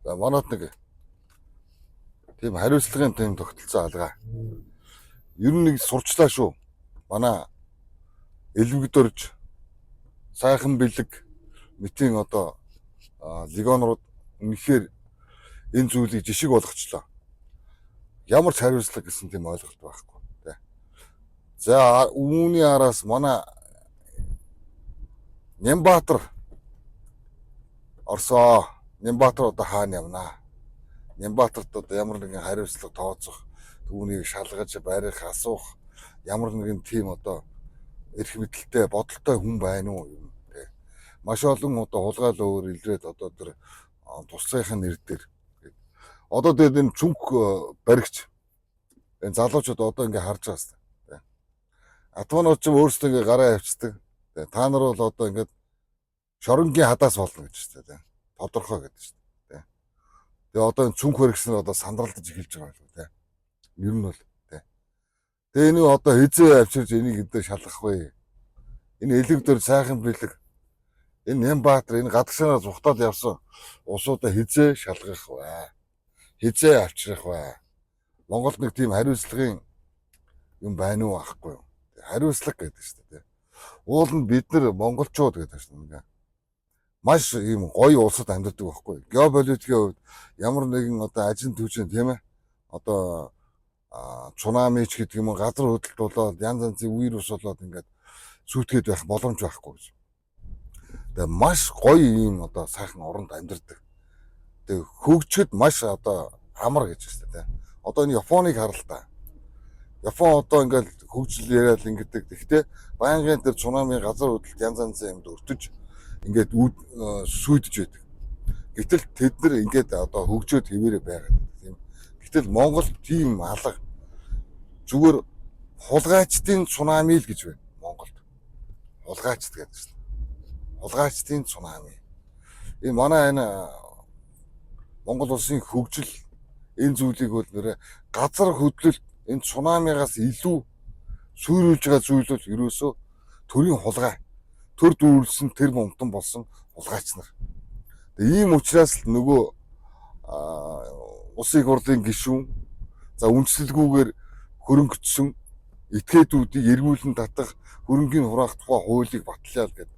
За манайд нэг тийм хариуцлагын тийм тогтолцоо алгаа. Ер нь нэг сурчлаа шүү. Манай элвэгдөрж сайхан бэлэг мэтийн одоо легионерууд үнэхээр энэ зүйлийг жишг болгочлоо. Ямар ч хариуцлага гэсэн тийм ойлголт байхгүй. Тэ. За үүний араас манай Нямбатар Орсоо Нямбатар одоо хаана явнаа? Нямбатарт одоо ямар нэгэн хариуцлага тооцох, түүнийг шалгаж барих, асуух ямар нэгэн тийм одоо эрх мэдэлтэй, бодолтой хүн байна уу юм те. Маш олон одоо хулгай өөр илрээд одоо тэр туслахын нэр дээр одоо тэгээд энэ чүнх баригч энэ залуучууд одоо ингээ харж байгаа юм те. Атванууд ч өөрсдөө ингээ гараа авчдаг. Та нар бол одоо ингээд шоронгийн хадаас болно гэж шүү дээ. Тодорхой гэдэг шүү дээ. Тэгээ одоо энэ цүнх хөргсөн одоо сандралдаж эхэлж байгаа юм те. Ер нь бол те. Тэгээ энэ одоо хизээ авчирж энийг өдөө шалгах вэ? Энэ элэгдөр сайхан бэлэг. Энэ Нямбатар энэ гадагшаанаас ухтаад явсан усуудаа хизээ шалгах вэ? Хизээ авчрах вэ? Монголд нэг тийм хариуцлагын юм байна уу ахгүй юу? Хариуцлага гэдэг шүү дээ. Уул нь бид нар монголчууд гэдэг шүү дээ. Маш ийм гоё улсад амьдардаг байхгүй. Геополитикийн хувьд ямар нэгэн одоо ажин түүжин тийм ээ. Одоо цунамич гэдэг юм газар хөдлөлт болоод янз янзын вирус болоод ингээд сүйтгэд байх боломж байхгүй гэж. Тэгээ маш гоё ийм одоо сайхан оронд амьдардаг. Тэгээ хөгжөд маш одоо амар гэж байна тийм. Одоо энэ Японыг харал та. Япон одоо ингээд хөгжил яриад ингэдэг. Гэхдээ байнгын тэр цунами газар хөдлөлт янз янзын юмд өртөж ингээд сүйдэж байдаг. Гэтэл тэд нар ингээд одоо хөгжөөд хэвээрээ байгаад тийм. Гэтэл Монгол тийм алга зүгээр хулгайчдын цунами л гэж байна Монголд. Хулгайчд гэдэг чинь. Хулгайчдын цунами. Энэ манай энэ Монгол улсын хөгжил энэ зүйлийг бол нэрэ газар хөдлөлт энэ цунамигаас илүү сүйрүүлж байгаа зүйл бол ерөөсөө төрийн хулгай. Төр дүүрлсэн тэр мунтан болсон хулгайч нар. Тэгээ ийм учраас л нөгөө улсын их хурлын гишүүн за үндэслэлгүйгээр хөрөнгөцсөн этгээдүүдийг эргүүлэн татах хөрөнгийн хураах тухай хуулийг батлаа л гэд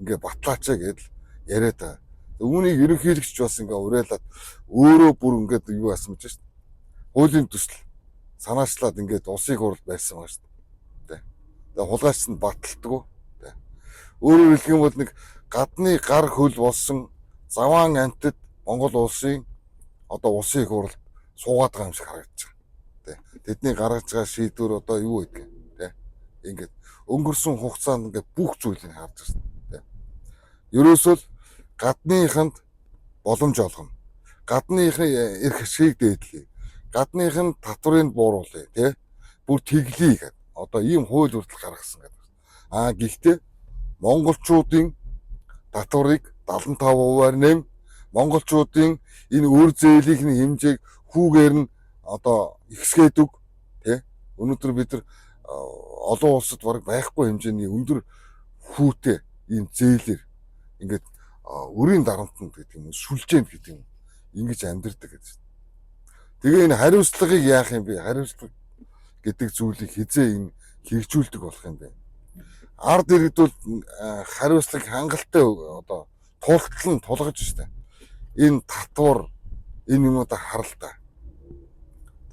ингээ батлаачаа гэдэл яриад байгаа. Үүнийг ерөнхийлөгч бас ингээ уриалаад өөрөө бүр ингээд юу асуумж шít. Хуулийн төсөл санаачлаад ингээд улсын их хурл барьсан байна шít. Тэгээ хулгайч нь баталдаг. Өөрөөр хэлэх юм бол нэг гадны гар хөл болсон заваан амтд Монгол улсын одоо улсын их хурлд суугаад байгаа юм шиг харагдаж байгаа. Тэдний гаргаж байгаа шийдвэр одоо юу гэдэг те. Ингээд өнгөрсөн хугацаанд ингээд бүх зүйлийг харж байна. Ерөөсөө л гадныханд боломж олгоно. Гадныхын эрх ашиг дээдлэе. Гадныхын татврыг бууруулъя те. Бүр тэглэе гэдэг. Одоо ийм хууль хүртэл гаргасан гэдэг. Гэхдээ монголчуудын татварыг 75%-аар нэм, монголчуудын энэ үр зээлийнхний хэмжээг хүүгээр нь одоо ихсгээд өг тий. Өнөөдөр бид нар олон улсад бараг байхгүй хэмжээний өндөр хүүтэй ийм зээлэр ингээд өрийн дарамтнд гэдэг юм сүлжээнд гэдэг юм ингэж амьдэрдэг гэж. Тэгээ энэ хариуцлагыг яах юм бэ? Хариуцлага гэдэг зүйлийг хизээ энэ хэрэгжүүлдэг болох юм бэ? Ард иргэд бол хариуцлага хангалттай одоо тултал нь тулгаж штэ. Энэ татвар энэ юмудаа харалтаа.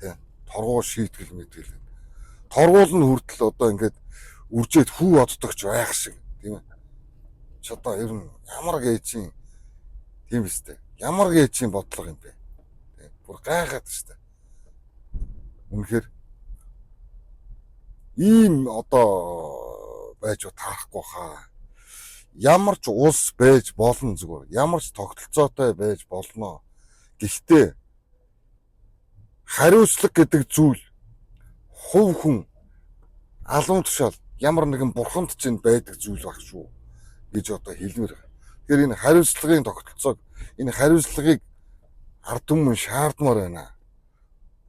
Тэ. Торгуул шийтгэл мэтгэл. Торгуул нь хүртэл одоо ингээд үржээд хүү оддогч байх шиг тийм ээ. Ч одоо ер нь ямар гээжийн тийм штэ. Ямар гээжийн бодлого юм бэ? Тэ. Бүр гайхаад штэ. Үнэхээр ийм одоо байж таарахгүй хаа. Ямар ч улс байж болно зүгээр. Ямар ч тогтолцоотой байж болно. Гэхдээ хариуцлага гэдэг зүйл хувь хүн алуун тушаал ямар нэгэн бурханд чинь байдаг зүйл баг шүү гэж одоо хэлмээр байна. Тэгэхээр энэ хариуцлагын тогтолцоог энэ хариуцлагыг ард түмэн шаардмаар байна.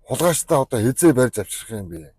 Хулгайчтай одоо хизээ барьж авчрах юм бэ?